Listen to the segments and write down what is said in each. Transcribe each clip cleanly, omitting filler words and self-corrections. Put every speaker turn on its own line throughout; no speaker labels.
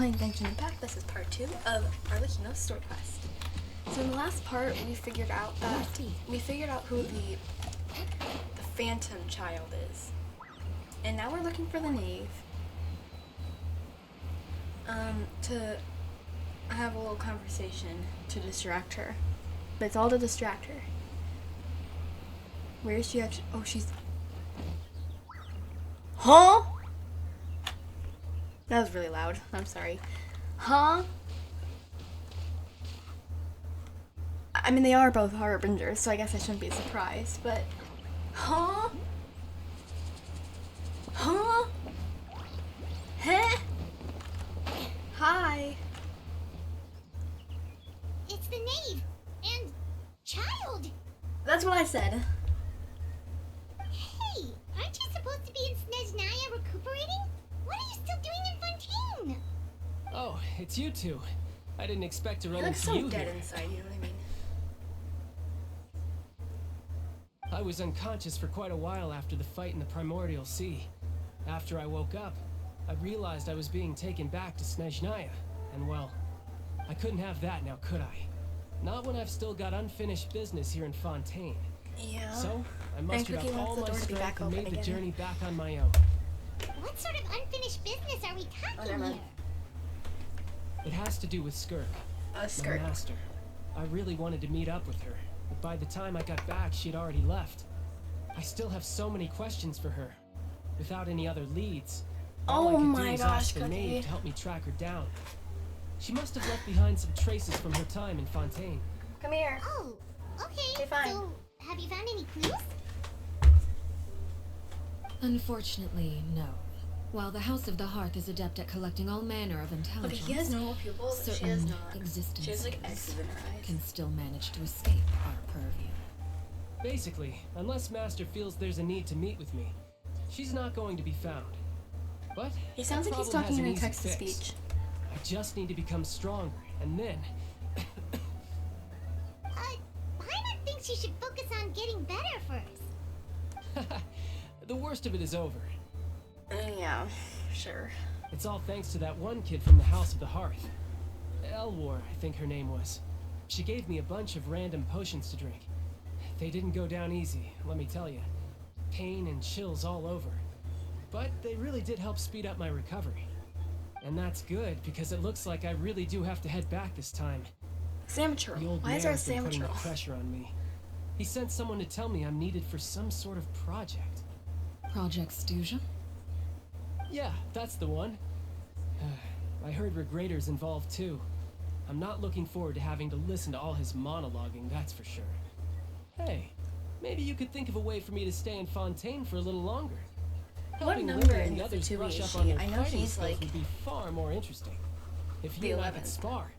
playing Genshin Impact. This is part 2 of Arlecchino's story quest. So in the last part, we figured out who the Phantom Child is, and now we're looking for the Knave. To have a little conversation to distract her, but it's all to distract her. Where is she actually? Oh, she's. Huh? That was really loud. I'm sorry. Huh? I mean, they are both harbingers, so I guess I shouldn't be surprised, but... Huh? Huh? Huh? Hi.
It's the Knave and Child.
That's what I said.
Hey, aren't you supposed to be in Snezhnaya recuperating? What are you still doing in Fontaine?
Oh, it's you two. I didn't expect to run
You look
into
so
you
dead
here.
inside, you know what I mean?
I was unconscious for quite a while after the fight in the Primordial Sea. After I woke up, I realized I was being taken back to Snezhnaya, and well, I couldn't have that now, could I? Not when I've still got unfinished business here in Fontaine.
Yeah.
So, I mustered up all my strength and made the journey back on my own.
What sort of unfinished business are we talking here?
It has to do with Skirk, my master. I really wanted to meet up with her, but by the time I got back, she'd already left. I still have so many questions for her. Without any other leads, all I could do is ask the Knave to help me track her down. She must have left behind some traces from her time in Fontaine.
Come here.
Oh, okay.
Okay, fine.
So, have you found any clues?
Unfortunately, no. While the House of the Hearth is adept at collecting all manner of intelligence,
Okay, he has normal pupils, but she has not.
Existences
She has like X's in her eyes.
can still manage to escape our purview.
Basically, unless Master feels there's a need to meet with me, she's not going to be found. But
He sounds like he's talking in a text-to-speech.
I just need to become stronger, and then...
Paimon thinks you should focus on getting better first.
The worst of it is over.
Yeah, sure.
It's all thanks to that one kid from the House of the Hearth. Elwar, I think her name was. She gave me a bunch of random potions to drink. They didn't go down easy, let me tell you. Pain and chills all over. But they really did help speed up my recovery. And that's good, because it looks like I really do have to head back this time.
Sam Churl.
The old
Why is there a
mayor's been
Sam
putting the
Churl?
pressure on me. He sent someone to tell me I'm needed for some sort of project.
Project Stuja?
Yeah, that's the one. I heard Regrader's involved too. I'm not looking forward to having to listen to all his monologuing, that's for sure. Hey, maybe you could think of a way for me to stay in Fontaine for a little longer.
What
Helping
number
Lily and
in
the others
the 2E
brush
is
up on
she?
their
I know
fighting
she's,
skills
like,
would be far more interesting. If
the
you and I could
11th.
spar,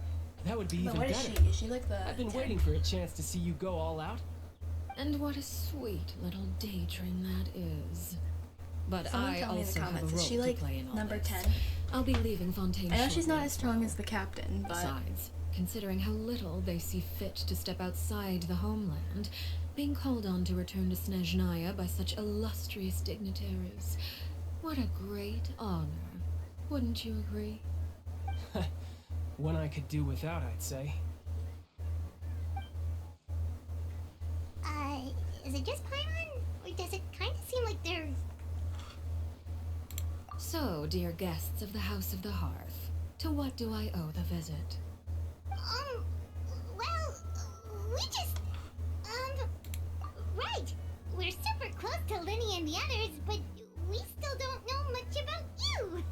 that would be
But
even
what
better.
is she? Is she like the
I've been
10?
waiting for a chance to see you go all out.
And what a sweet little daydream that is. But
Someone
I
tell me in the
also have a
comments,
role
is she
to
like
play in all
number
this.
10?
I'll be leaving Fontaine
I know she's not
shortly
as strong as the captain, but...
Besides, considering how little they see fit to step outside the homeland, being called on to return to Snezhnaya by such illustrious dignitaries, what a great honor. Wouldn't you agree?
One I could do without, I'd say.
Is it just Paimon? Or does it kind of seem like they're...
So, dear guests of the House of the Hearth, to what do I owe the visit?
Well, we just... Right. We're super close to Linny and the others, but we still don't know much about you.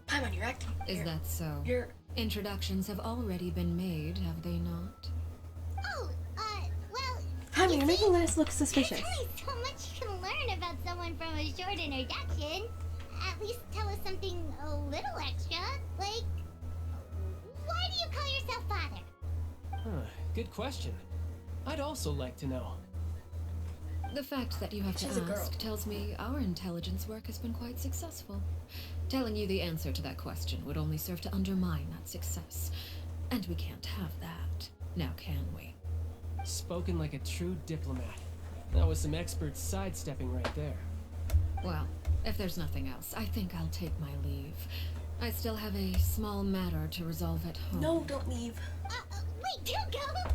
Paimon, you're acting...
Is that so?
You're...
Introductions have already been made, have they not?
Oh, well...
Paimon, you're making us look suspicious.
There's only so much you can learn about someone from a short introduction. At least tell us something a little extra, like... Why do you call yourself father?
Huh, good question. I'd also like to know.
The fact that you have
She's a
to
girl.
ask tells me our intelligence work has been quite successful. Telling you the answer to that question would only serve to undermine that success. And we can't have that, now can we?
Spoken like a true diplomat. That was some expert sidestepping right there.
Well, if there's nothing else, I think I'll take my leave. I still have a small matter to resolve at home.
No, don't leave.
Wait, don't go!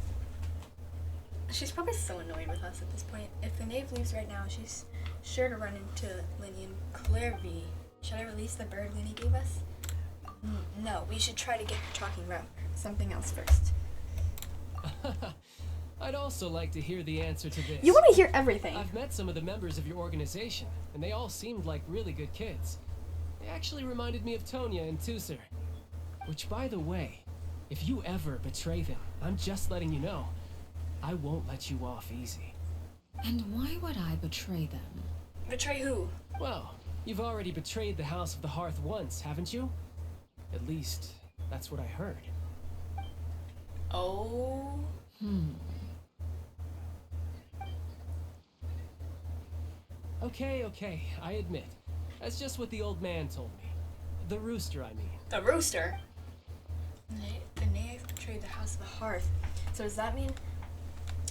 She's probably so annoyed with us at this point. If the knave leaves right now, she's sure to run into Linny and Clairvy. Should I release the bird Linny gave us? No, we should try to get her talking about something else first.
I'd also like to hear the answer to this.
You want to hear everything.
I've met some of the members of your organization, and they all seemed like really good kids. They actually reminded me of Tonya and Tusser. Which, by the way, if you ever betray them, I'm just letting you know, I won't let you off easy.
And why would I betray them?
Betray who?
Well, you've already betrayed the House of the Hearth once, haven't you? At least, that's what I heard.
Oh.
Okay, I admit. That's just what the old man told me. The rooster, I mean.
The rooster? The knave betrayed the House of the Hearth. So does that mean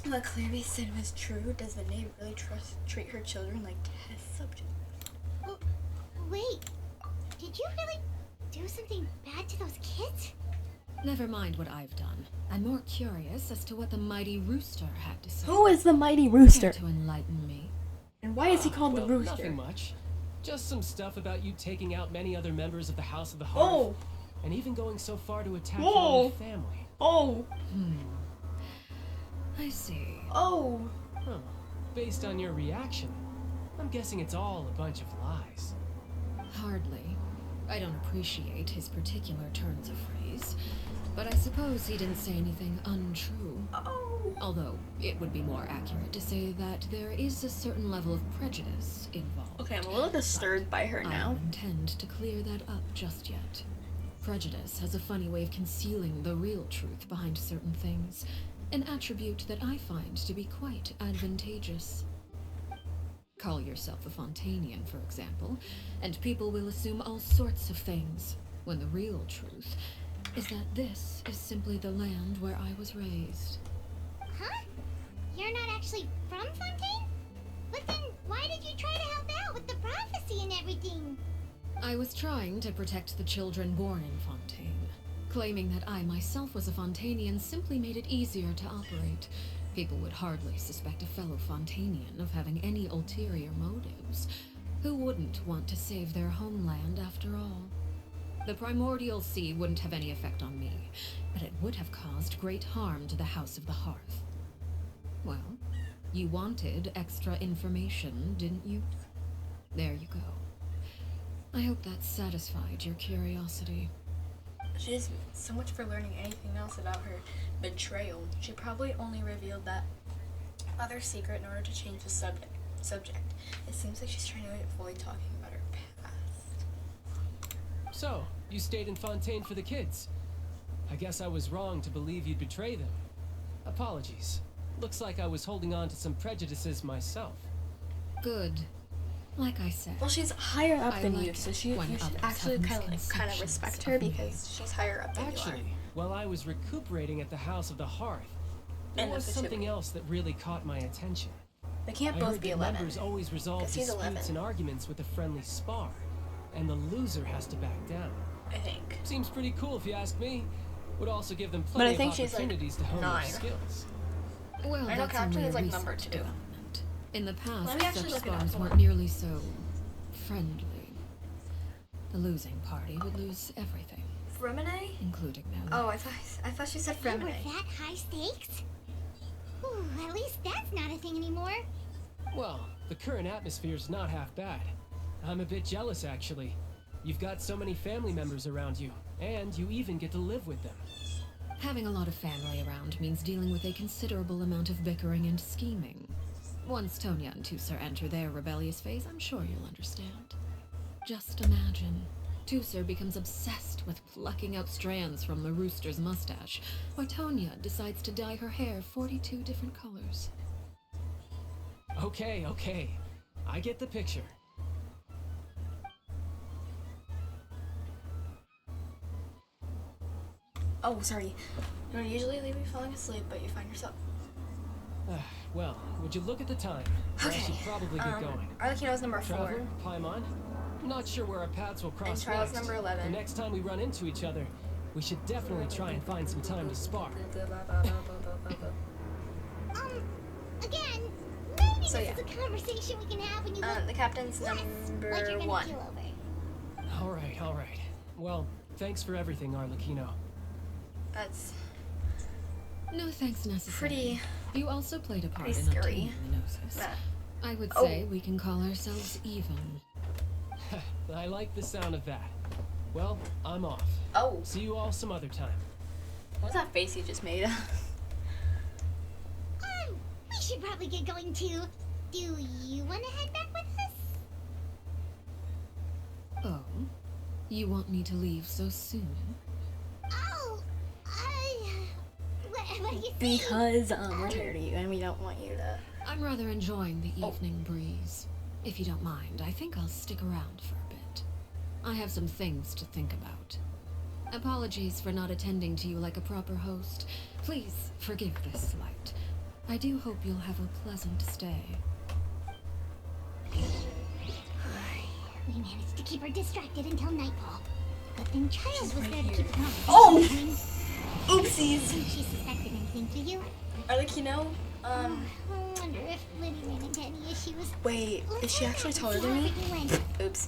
what Clairvy said was true? Does the knave really treat her children like test subjects?
Oh, wait, did you really do something bad to those kids?
Never mind what I've done. I'm more curious as to what the mighty rooster had to say.
Who is the mighty rooster?
Care to enlighten me?
And why is he called
Well,
the rooster?
nothing much. Just some stuff about you taking out many other members of the House of the Hearth.
Oh!
And even going so far to attack your
Oh.
own family.
Oh!
I see.
Oh!
Huh. Based on your reaction, I'm guessing it's all a bunch of lies.
Hardly. I don't appreciate his particular turns of phrase, but I suppose he didn't say anything untrue.
Oh!
Although, it would be more accurate to say that there is a certain level of prejudice involved.
Okay, I'm a little disturbed by her
I
now.
don't intend to clear that up just yet. Prejudice has a funny way of concealing the real truth behind certain things, an attribute that I find to be quite advantageous. Call yourself a Fontanian, for example, and people will assume all sorts of things, when the real truth is that this is simply the land where I was raised.
Huh? You're not actually from Fontaine? But then why did you try to help out with the prophecy and everything?
I was trying to protect the children born in Fontaine. Claiming that I myself was a Fontanian simply made it easier to operate. People would hardly suspect a fellow Fontanian of having any ulterior motives. Who wouldn't want to save their homeland after all? The primordial sea wouldn't have any effect on me, but it would have caused great harm to the House of the Hearth. Well, you wanted extra information, didn't you? There you go. I hope that satisfied your curiosity.
She's so much for learning anything else about her betrayal. She probably only revealed that other secret in order to change the subject. It seems like she's trying to avoid talking about her past.
So, you stayed in Fontaine for the kids. I guess I was wrong to believe you'd betray them. Apologies. Looks like I was holding on to some prejudices myself.
Good. Like I said,
Well, she's higher up
I
than
like
you, so
it
you
when
should
others
actually
have
kind of
misconceptions
respect
of
her
me.
because she's higher up than
Actually,
you
while I was recuperating at the House of the Hearth, there
And
was
the
something
Pacific.
else that really caught my attention.
are. They can't
I
both
heard
be
that
11.
members always resolve
'Cause he's
disputes
11.
and arguments with a friendly spar, and the loser has to back down.
I think.
Seems pretty cool if you ask me. Would also give them
But I
plenty
think
of
she's, like,
opportunities to hone
9.
their skills.
well,
I know
that's
Captain
only
is,
a
like,
recent
number 2.
development. In the past,
Let me actually
such
look it up.
spars
Hold
weren't
on.
nearly so friendly. The losing party would lose everything,
Fremine?
including their
Oh,
life.
I thought she said
They were
Fremine.
that high stakes? Whew, at least that's not a thing anymore.
Well, the current atmosphere's not half bad. I'm a bit jealous, actually. You've got so many family members around you, and you even get to live with them.
Having a lot of family around means dealing with a considerable amount of bickering and scheming. Once Tonya and Tusser enter their rebellious phase, I'm sure you'll understand. Just imagine. Tusser becomes obsessed with plucking out strands from the rooster's mustache, while Tonya decides to dye her hair 42 different colors.
Okay. I get the picture.
Oh, sorry. You would usually leave me falling asleep, but you find yourself.
Well, would you look at the time? I
Okay.
should probably get going.
Arlecchino's number 4.
Traveler, Paimon? Not sure where our paths will cross
And trials
next.
number 11.
The next time we run into each other, we should definitely try and find some time to spar.
Again, maybe
So,
this
yeah.
is a conversation we can have when you
The captain's
less
number
like you're gonna
1.
keel over.
All right. Well, thanks for everything, Arlecchino.
That's
No thanks necessary.
pretty.
You also played a part
pretty
in
scary.
obtaining the Gnosis.
Nah.
I would
Oh.
say we can call ourselves even.
I like the sound of that. Well, I'm off.
Oh,
See you all some other time.
what was that face you just made?
We should probably get going too. Do you want to head back with us?
Oh? You want me to leave so soon?
Oh, what do you think?
Because we're tired of you and we don't want you to.
I'm rather enjoying the
Oh.
evening breeze. If you don't mind, I think I'll stick around for a bit. I have some things to think about. Apologies for not attending to you like a proper host. Please forgive this slight. I do hope you'll have a pleasant stay.
We managed to keep her distracted until nightfall. Good thing Charles was there to keep her on.
Oh!
I
Oopsies.
think she suspected anything, do you?
Arlecchino,
I wonder if Liddy ran into any issues.
wait, is she actually taller than me? Oops.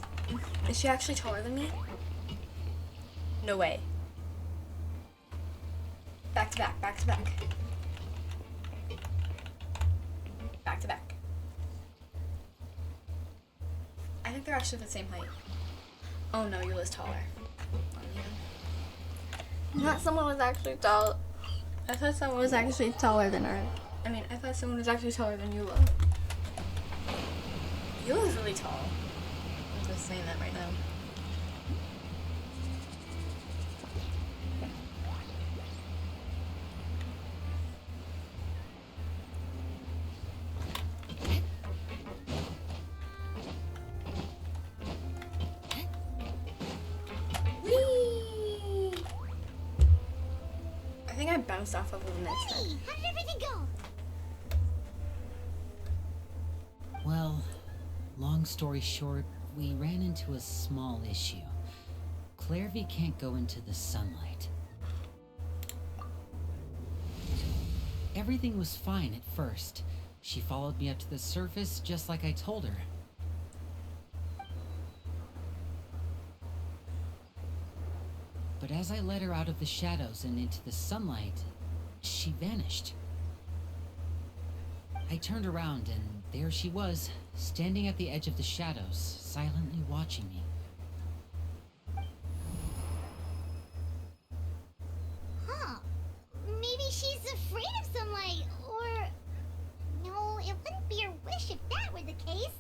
Is she actually taller than me? No way. Back to back, back to back. Back to back. I think they're actually the same height. Oh no, Eula's taller. I thought someone was actually tall. I thought someone was actually taller than her. I thought someone was actually taller than Eula. Eula's really tall. I'm just saying that right now. Whee! I think I bounced off of him next time.
Hey, how did everything go?
Well, long story short, we ran into a small issue. Clairvy can't go into the sunlight. Everything was fine at first. She followed me up to the surface just like I told her. But as I led her out of the shadows and into the sunlight, she vanished. I turned around and there she was, standing at the edge of the shadows, silently watching me.
Huh. Maybe she's afraid of sunlight, or... No, it wouldn't be your wish if that were the case.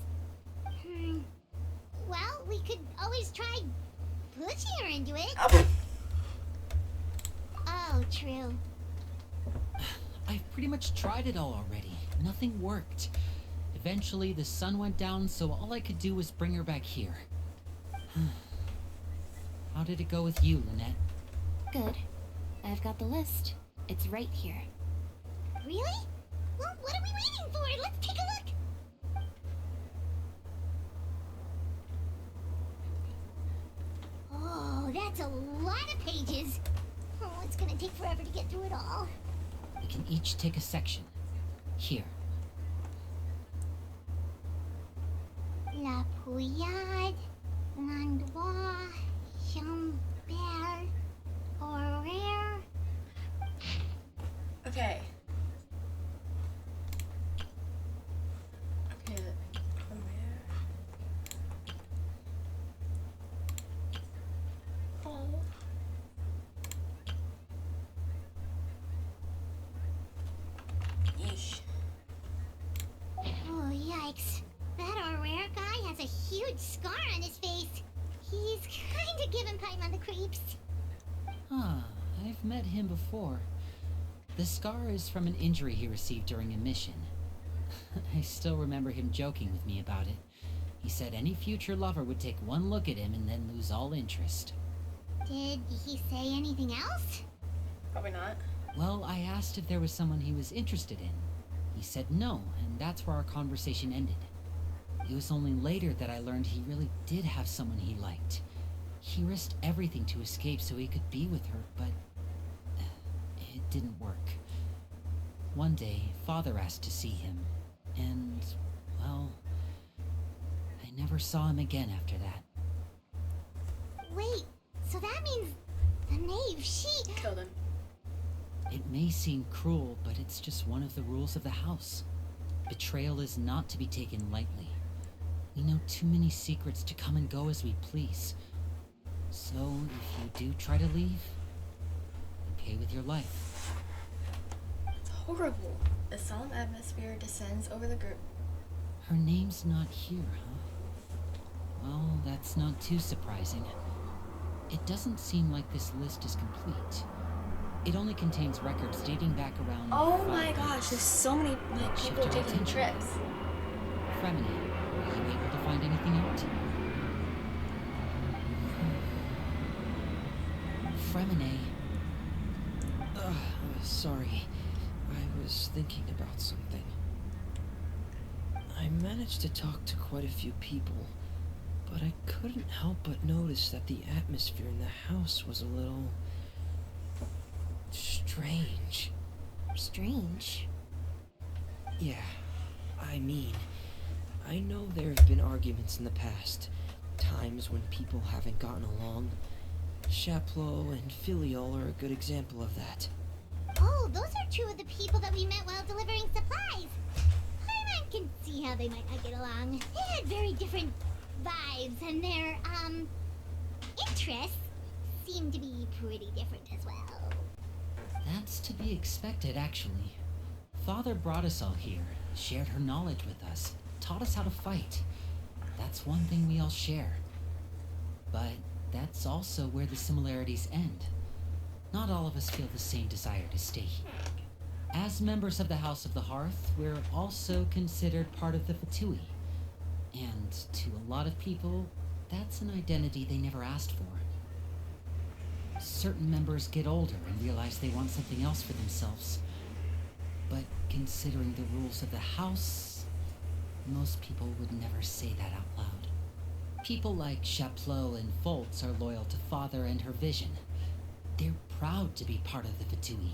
Well, we could always try pushing her into it. Oh, true.
I've pretty much tried it all already. Nothing worked. Eventually, the sun went down, so all I could do was bring her back here. How did it go with you, Lynette?
Good. I've got the list. It's right here.
Really? Well, what are we waiting for? Let's take a look. Oh, that's a lot of pages. Oh, it's gonna take forever to get through it all.
We can each take a section. Here.
La Pouillade, l'endroit, Chambert, Horaire.
Okay. Okay, from where? Oh. Yeesh.
Oh, yikes. That Horaire guy has a huge scar on his face. He's kinda giving Paimon the creeps.
Ah, I've met him before. The scar is from an injury he received during a mission. I still remember him joking with me about it. He said any future lover would take one look at him and then lose all interest.
Did he say anything else?
Probably not.
Well, I asked if there was someone he was interested in. He said no, and that's where our conversation ended. It was only later that I learned he really did have someone he liked. He risked everything to escape so he could be with her, but it didn't work. One day, Father asked to see him, and, well, I never saw him again after that.
Wait, so that means the knave, she...
Killed him.
It may seem cruel, but it's just one of the rules of the house. Betrayal is not to be taken lightly. We know too many secrets to come and go as we please. So, if you do try to leave, pay with your life.
It's horrible. A solemn atmosphere descends over the group.
Her name's not here, huh? Well, that's not too surprising. It doesn't seem like this list is complete. It only contains records dating back around...
Oh my gosh, there's so many like,
Shift
people
your
taking
attention.
trips.
Fremini, were you able to find anything out? Fremini.
Sorry. I was thinking about something. I managed to talk to quite a few people, but I couldn't help but notice that the atmosphere in the house was a little... strange.
Strange.
Yeah, I mean, I know there have been arguments in the past, times when people haven't gotten along. Chaplot and Filiol are a good example of that.
Oh, those are two of the people that we met while delivering supplies. I can see how they might not get along. They had very different vibes, and their, interests seem to be pretty different as well.
That's to be expected, actually. Father brought us all here, shared her knowledge with us, taught us how to fight. That's one thing we all share. But that's also where the similarities end. Not all of us feel the same desire to stay here. As members of the House of the Hearth, we're also considered part of the Fatui. And to a lot of people, that's an identity they never asked for. Certain members get older and realize they want something else for themselves. But considering the rules of the house, most people would never say that out loud. People like Chaplot and Foltz are loyal to Father and her vision. They're proud to be part of the Fatui.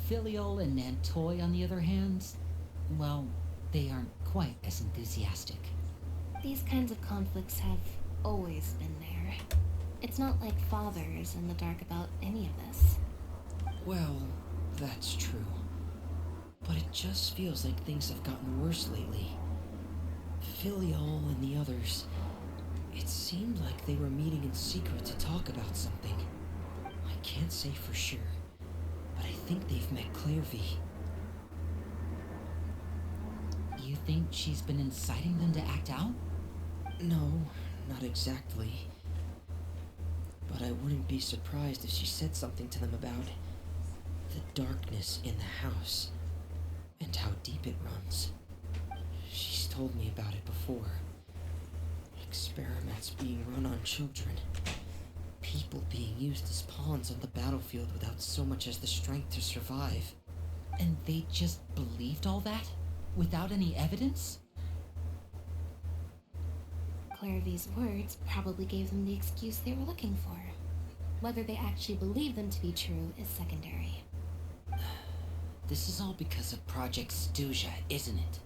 Filiol and Nantoy, on the other hand, well, they aren't quite as enthusiastic.
These kinds of conflicts have always been there. It's not like Father is in the dark about any of this.
Well, that's true. But it just feels like things have gotten worse lately. Filiol and the others, it seemed like they were meeting in secret to talk about something. I can't say for sure, but I think they've met Clairvy.
You think she's been inciting them to act out?
No, not exactly. But I wouldn't be surprised if she said something to them about the darkness in the house and how deep it runs. She's told me about it before. Experiments being run on children. People being used as pawns on the battlefield without so much as the strength to survive.
And they just believed all that? Without any evidence?
Clairvy's words probably gave them the excuse they were looking for. Whether they actually believe them to be true is secondary.
This is all because of Project Stuja, isn't it?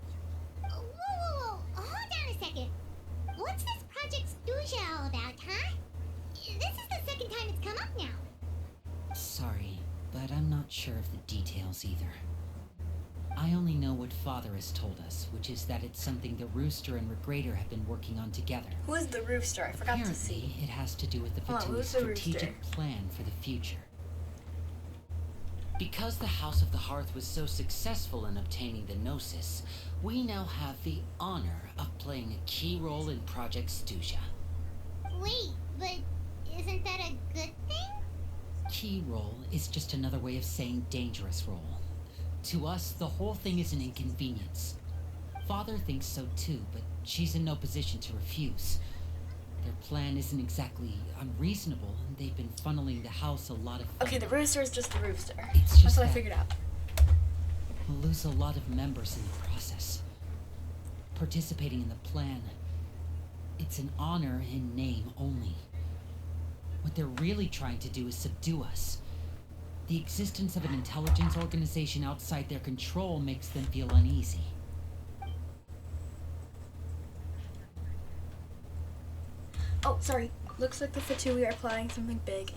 Whoa, hold on a second. What's this Project Stuja all about, huh? This is the second time it's come up now.
Sorry, but I'm not sure of the details either. I only know what Father has told us, which is that it's something the Rooster and Regrader have been working on together.
Who is the rooster? I forgot to see.
Apparently, it has to do with the
Hold on,
Fatui's
who's the
strategic
rooster?
plan for the future. Because the House of the Hearth was so successful in obtaining the Gnosis, we now have the honor of playing a key role in Project Stuja.
Wait, but isn't that a good thing?
Key role is just another way of saying dangerous role. To us, the whole thing is an inconvenience. Father thinks so too, but she's in no position to refuse. Their plan isn't exactly unreasonable, and they've been funneling the house a lot of
Okay, the rooster is just the rooster.
It's
That's
just
what I
that-
figured out.
We'll lose a lot of members in the process. participating in the plan. It's an honor in name only. What they're really trying to do is subdue us. The existence of an intelligence organization outside their control makes them feel uneasy.
Oh, sorry. Looks like the Fatui are plotting something big.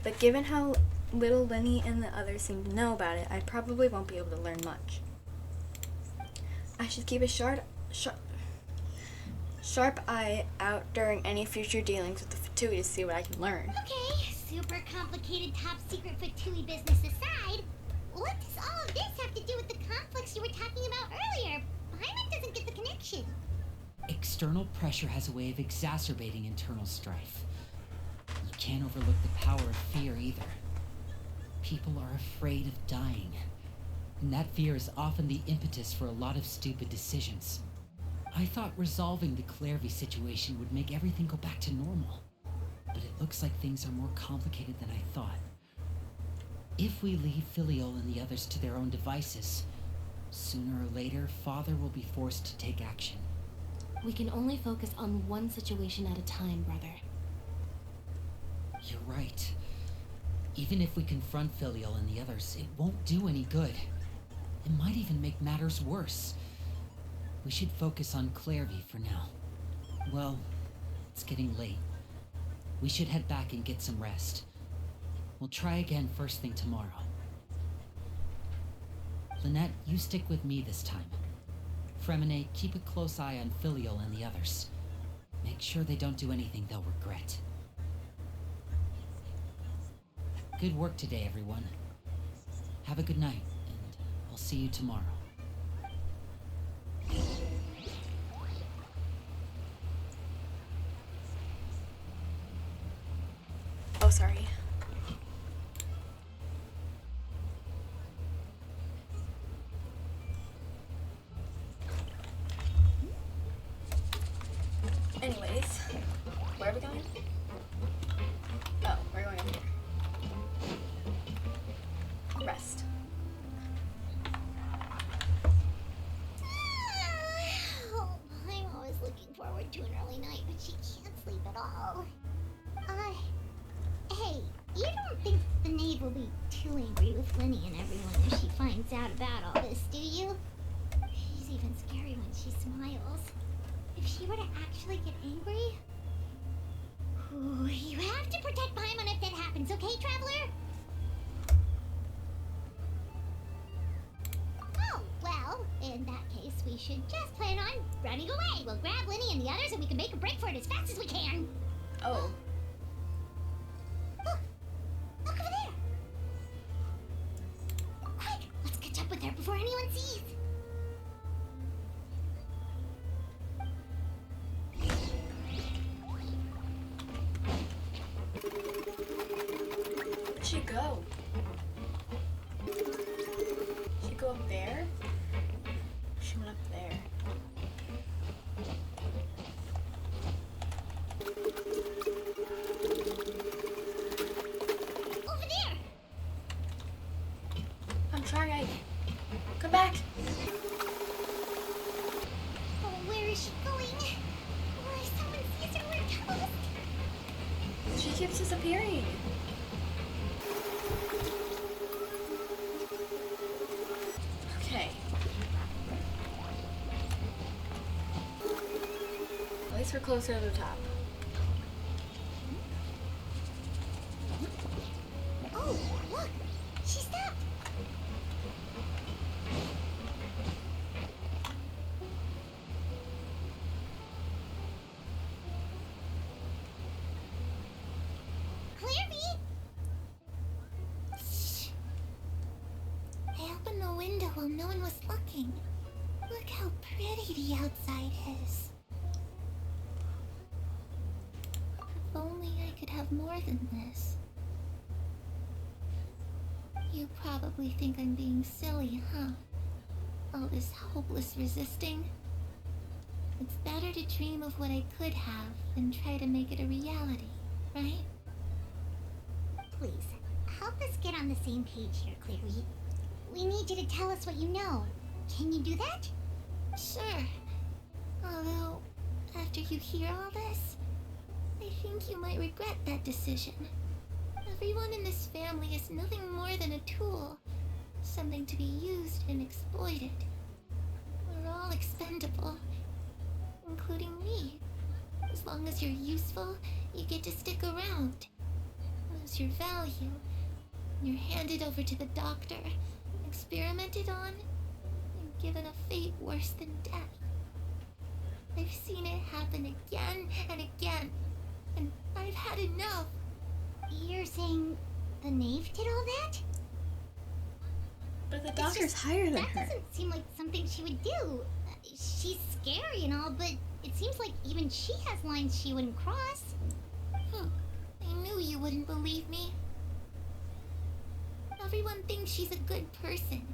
But given how little Lenny and the others seem to know about it, I probably won't be able to learn much. I should keep a sharp eye out during any future dealings with the Fatui to see what I can learn.
Okay, super complicated top secret Fatui business aside, what does all of this have to do with the conflicts you were talking about earlier? Paimon doesn't get the connection.
External pressure has a way of exacerbating internal strife. You can't overlook the power of fear either. People are afraid of dying, and that fear is often the impetus for a lot of stupid decisions. I thought resolving the Clairvy situation would make everything go back to normal, but it looks like things are more complicated than I thought. If we leave Filial and the others to their own devices, sooner or later, Father will be forced to take action.
We can only focus on one situation at a time, brother.
You're right. Even if we confront Filial and the others, it won't do any good. It might even make matters worse. We should focus on Clairvy for now. Well, it's getting late. We should head back and get some rest. We'll try again first thing tomorrow. Lynette, you stick with me this time. Fremine, keep a close eye on Filial and the others. Make sure they don't do anything they'll regret. Good work today, everyone. Have a good night, and I'll see you tomorrow.
Oh, sorry. Anyways, where are we going? Oh, we're going up here. Rest.
Oh, I'm always looking forward to an early night, but she can't sleep at all. Hey, you don't think the Knave will be too angry with Lenny and everyone if she finds out about all this, do you? She's even scary when she smiles. If she were to actually get angry... Ooh, you have to protect Paimon if that happens, okay, Traveler? Oh, well, in that case, we should just plan on running away. We'll grab Lenny and the others and we can make a break for it as fast as we can.
Oh.
Look! Look over there! Quick, let's catch up with her before anyone sees.
Where'd she go? Did she go up there? She went up there.
Over there!
I'm trying. Come back.
Oh, where is she going? Oh, if someone sees her, we're toast.
She keeps disappearing. Okay. At least we're closer to the top.
Oh, look! She stopped! Clairvy! Shh. I opened the window while no one was looking. Look how pretty the outside is. If only I could have more than this. You probably think I'm being silly, huh? All this hopeless resisting. It's better to dream of what I could have than try to make it a reality, right? Please, help us get on the same page here, Clairvy. We need you to tell us what you know. Can you do that? Sure. Although, after you hear all this, I think you might regret that decision. Everyone in this family is nothing more than a tool, something to be used and exploited. We're all expendable, including me. As long as you're useful, you get to stick around. Lose your value. You're handed over to the doctor, experimented on, and given a fate worse than death. I've seen it happen again and again, and I've had enough. You're saying the knave did all that?
But the doctor's higher than
That
her.
doesn't seem like something she would do. She's scary and all, but it seems like even she has lines she wouldn't cross. I knew you wouldn't believe me. Everyone thinks she's a good person.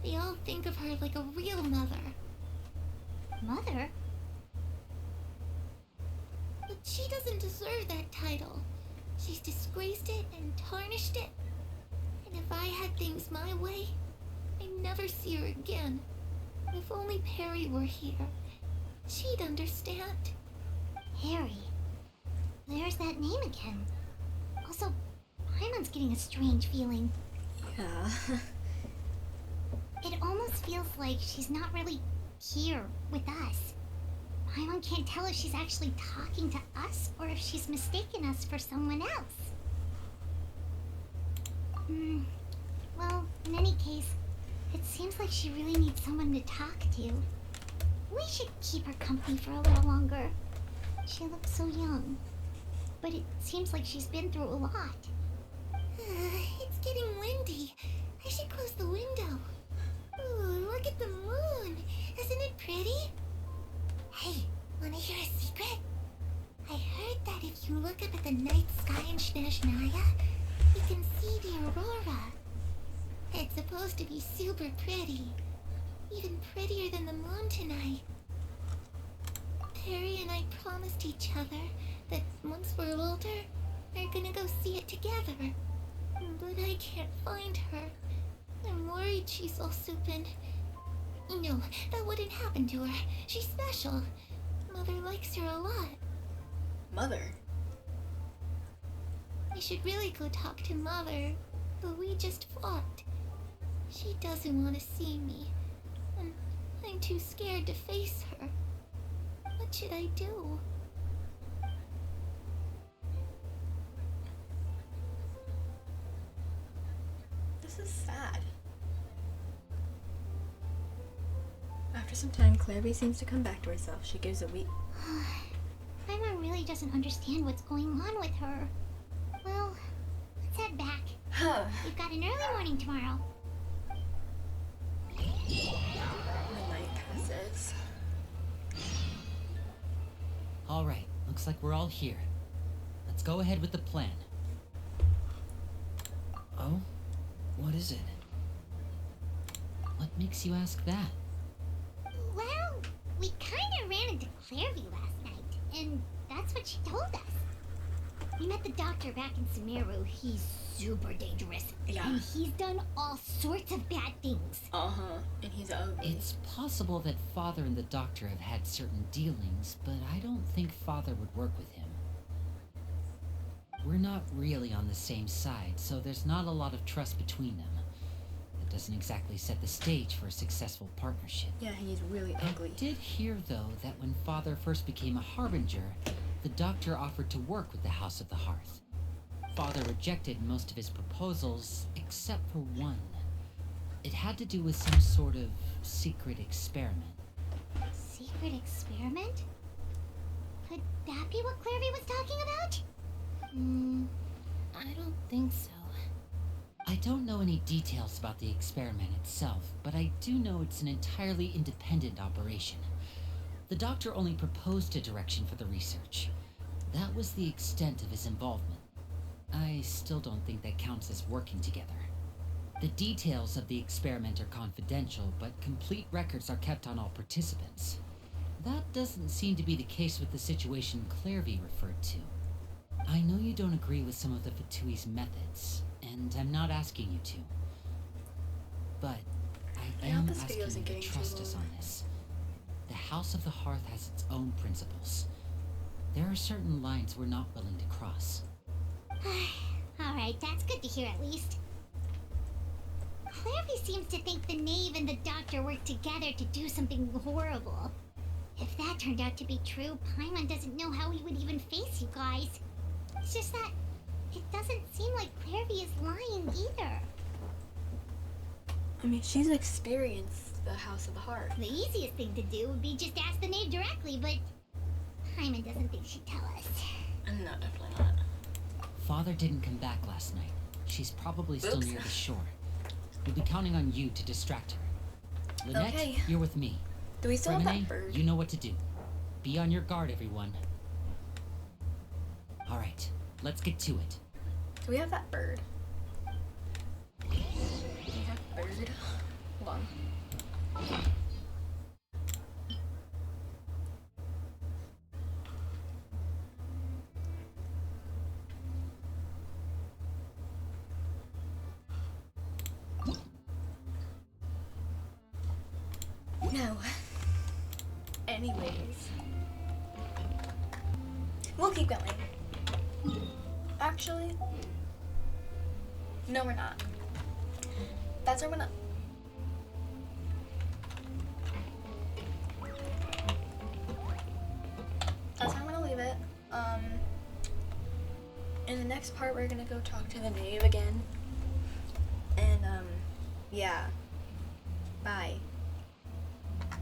They all think of her like a real mother. Mother? But she doesn't deserve that title. She's disgraced it and tarnished it. And if I had things my way, I'd never see her again. If only Perry were here, she'd understand. Harry. There's that name again. Also, Paimon's getting a strange feeling.
Yeah.
It almost feels like she's not really here with us. Paimon can't tell if she's actually talking to us or if she's mistaken us for someone else. Well, in any case, it seems like she really needs someone to talk to. We should keep her company for a little longer. She looks so young. But it seems like she's been through a lot. It's getting windy. I should close the window. Ooh, look at the moon. Isn't it pretty? Hey, wanna hear a secret? I heard that if you look up at the night sky in Snezhnaya, you can see the aurora. It's supposed to be super pretty. Even prettier than the moon tonight. Perry and I promised each other that once we're older, we're gonna go see it together. But I can't find her. I'm worried she's all souped. No, that wouldn't happen to her. She's special. Mother likes her a lot.
Mother?
I should really go talk to Mother, but we just fought. She doesn't want to see me, and I'm too scared to face her. What should I do?
This is sad. After some time, Clairby seems to come back to herself. She gives a weep.
Paimon really doesn't understand what's going on with her. Well, let's head back. We've got an early morning tomorrow.
Midnight passes.
Alright, looks like we're all here. Let's go ahead with the plan.
Oh? What is it?
What makes you ask that?
Well, we kind of ran into Clairby last night, and that's what she told us. We met the doctor back in Sumeru. He's super dangerous.
Yeah.
And he's done all sorts of bad things.
Uh-huh. And he's ugly.
It's possible that Father and the Doctor have had certain dealings, but I don't think Father would work with him. We're not really on the same side, so there's not a lot of trust between them. It doesn't exactly set the stage for a successful partnership.
Yeah, he's really ugly.
I did hear, though, that when Father first became a Harbinger, the Doctor offered to work with the House of the Hearth. Father rejected most of his proposals, except for one. It had to do with some sort of secret experiment.
Secret experiment? Could that be what Clairby was talking about?
I don't think so.
I don't know any details about the experiment itself, but I do know it's an entirely independent operation. The Doctor only proposed a direction for the research. That was the extent of his involvement. I still don't think that counts as working together. The details of the experiment are confidential, but complete records are kept on all participants. That doesn't seem to be the case with the situation Clairby referred to. I know you don't agree with some of the Fatui's methods, and I'm not asking you to. But I
I hope
am
this video
asking
isn't
you to
getting too
trust us
long.
on this. the House of the Hearth has its own principles. There are certain lines we're not willing to cross.
Alright, that's good to hear at least. Clairvy seems to think the knave and the doctor work together to do something horrible. If that turned out to be true, Paimon doesn't know how he would even face you guys. It's just that it doesn't seem like Clairvy is lying either.
I mean, she's experienced the House of the Heart.
The easiest thing to do would be just ask the knave directly, but Paimon doesn't think she'd tell us.
No, definitely not.
Father didn't come back last night. She's probably still
Oops.
near the shore. We'll be counting on you to distract her. Lynette,
Okay.
you're with me.
Do we still have
Remine,
that bird?
you know what to do. Be on your guard, everyone. Alright, let's get to it.
Do we have that bird? Do we have bird? Hold on. No. Anyways. We'll keep going. Actually, no, we're not. That's where we're not. That's how I'm gonna leave it. In the next part, we're gonna go talk to the knave again. And, yeah. Bye.